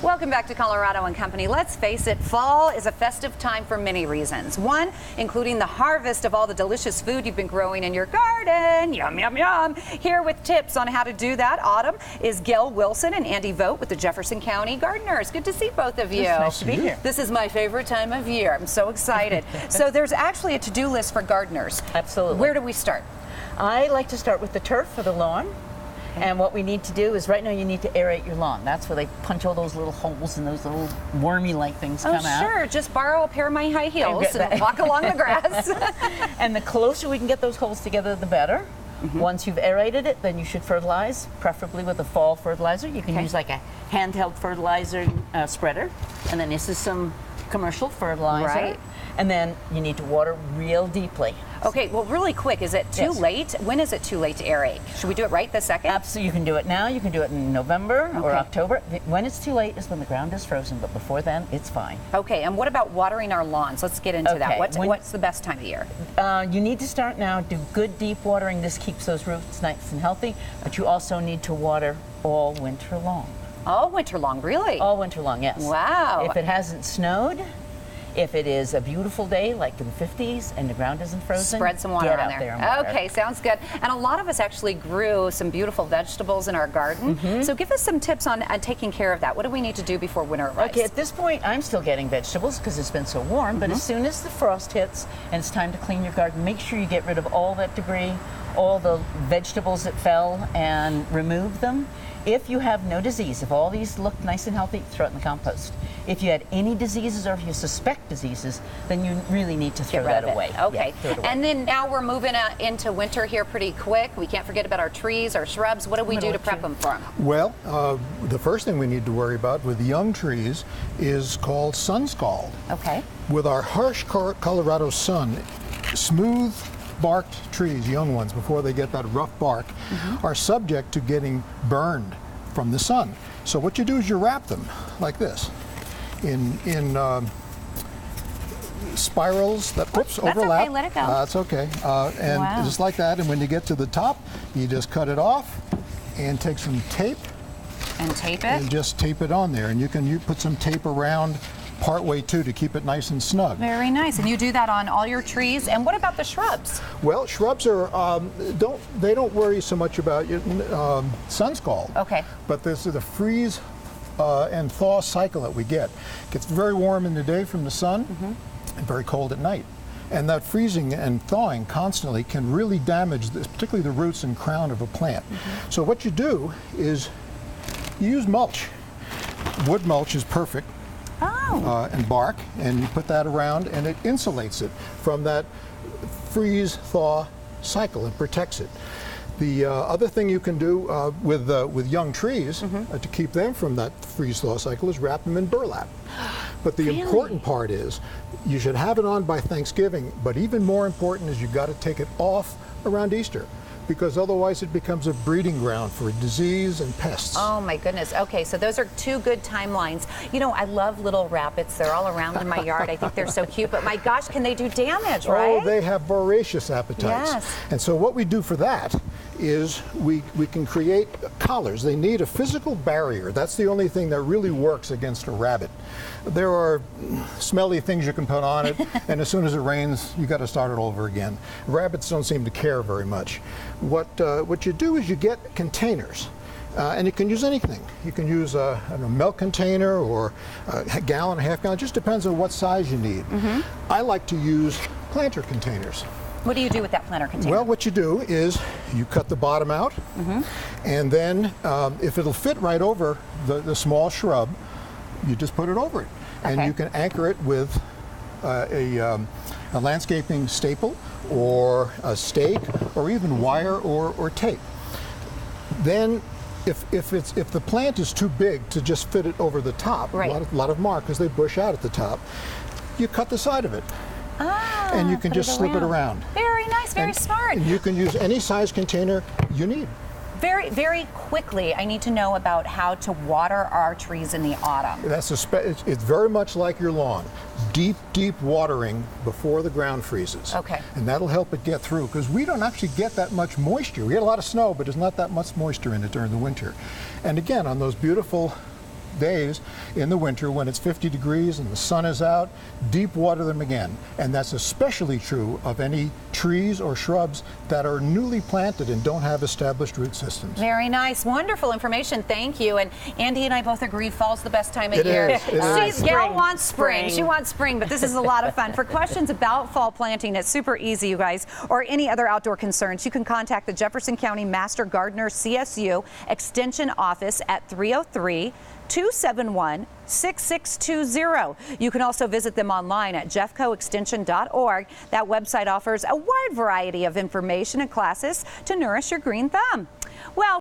Welcome back to Colorado and Company. Let's face it, fall is a festive time for many reasons. One, including the harvest of all the delicious food you've been growing in your garden. Yum, yum, yum. Here with tips on how to do that, autumn, is Gail Wilson and Andy Vogt with the Jefferson County Gardeners. Good to see both of you. It's nice to be here. This is my favorite time of year. I'm so excited. So there's actually a to-do list for gardeners. Absolutely. Where do we start? I like to start with the turf for the lawn. And what we need to do is right now you need to aerate your lawn. That's where they punch all those little holes and those little wormy-like things come out. Oh, sure. Just borrow a pair of my high heels and walk along the grass. And the closer we can get those holes together, the better. Once you've aerated it, then you should fertilize, preferably with a fall fertilizer. You can use like a handheld fertilizer spreader. And then this is some commercial fertilizer. Right. And then you need to water real deeply. Okay, well, really quick, is it too late? When is it too late to aerate? Should we do it right this second? Absolutely, you can do it now. You can do it in November or October. When it's too late is when the ground is frozen, but before then, it's fine. Okay, and what about watering our lawns? Let's get into that. What's the best time of year? You need to start now. Do good deep watering. This keeps those roots nice and healthy, but you also need to water all winter long. All winter long, really? All winter long, yes. Wow. If it hasn't snowed, if it is a beautiful day, like in the 50s, and the ground isn't frozen, spread some water on there. and water. Okay, sounds good. And a lot of us actually grew some beautiful vegetables in our garden. So give us some tips on taking care of that. What do we need to do before winter arrives? Okay, at this point, I'm still getting vegetables because it's been so warm, but as soon as the frost hits and it's time to clean your garden, make sure you get rid of all that debris, all the vegetables that fell, and remove them. If you have no disease, if all these look nice and healthy, throw it in the compost. If you had any diseases or if you suspect diseases, then you really need to throw that away. Okay. Yeah, throw it away. And then now we're moving into winter here pretty quick. We can't forget about our trees, our shrubs. What do we do to prep them for them? Well, the first thing we need to worry about with young trees is called sun scald. Okay. With our harsh Colorado sun, smooth barked trees, young ones, before they get that rough bark, are subject to getting burned from the sun. So what you do is you wrap them like this in spirals that overlap. Okay, let it go. That's okay. And just like that, and when you get to the top, you just cut it off and take some tape. And tape it? And just tape it on there. And you put some tape around partway too to keep it nice and snug. Very nice. And you do that on all your trees. And what about the shrubs? Well, shrubs are they don't worry so much about sun scald. Okay. But this is the freeze and thaw cycle that we get. It gets very warm in the day from the sun and very cold at night. And that freezing and thawing constantly can really damage particularly the roots and crown of a plant. So what you do is you use mulch. Wood mulch is perfect. And bark, and you put that around, and it insulates it from that freeze-thaw cycle and protects it. The other thing you can do with young trees to keep them from that freeze-thaw cycle is wrap them in burlap. But the important part is you should have it on by Thanksgiving, but even more important is you've got to take it off around Easter, because otherwise it becomes a breeding ground for disease and pests. Oh my goodness. Okay, so those are two good timelines. You know, I love little rabbits. They're all around in my yard. I think they're so cute, but my gosh, can they do damage, right? Oh, they have voracious appetites. Yes. And so what we do for that is we can create collars. They need a physical barrier. That's the only thing that really works against a rabbit. There are smelly things you can put on it, and as soon as it rains, you got to start it over again. Rabbits don't seem to care very much. What you do is you get containers, and you can use anything. You can use a milk container or a gallon, a half gallon. It just depends on what size you need. I like to use planter containers. What do you do with that planter container? Well, what you do is you cut the bottom out, and then if it'll fit right over the small shrub, you just put it over it. And you can anchor it with a landscaping staple or a stake or even wire or tape. Then if the plant is too big to just fit it over the top, a lot of mark because they bush out at the top, you cut the side of it. And you can just slip it around. Very nice, very smart. And you can use any size container you need. Very, very quickly, I need to know about how to water our trees in the autumn. It's very much like your lawn. Deep, deep watering before the ground freezes. Okay. And that'll help it get through, because we don't actually get that much moisture. We get a lot of snow, but there's not that much moisture in it during the winter. And again, on those beautiful days in the winter when it's 50 degrees and the sun is out, deep water them again. And that's especially true of any trees or shrubs that are newly planted and don't have established root systems. Very nice. Wonderful information. Thank you. And Andy and I both agree fall's the best time of It year. is. Gail wants spring. She wants spring, but this is a lot of fun. For questions about fall planting, it's super easy, you guys, or any other outdoor concerns, you can contact the Jefferson County Master Gardener CSU Extension Office at 303-271-6620. You can also visit them online at jeffcoextension.org. That website offers a wide variety of information and classes to nourish your green thumb. Well,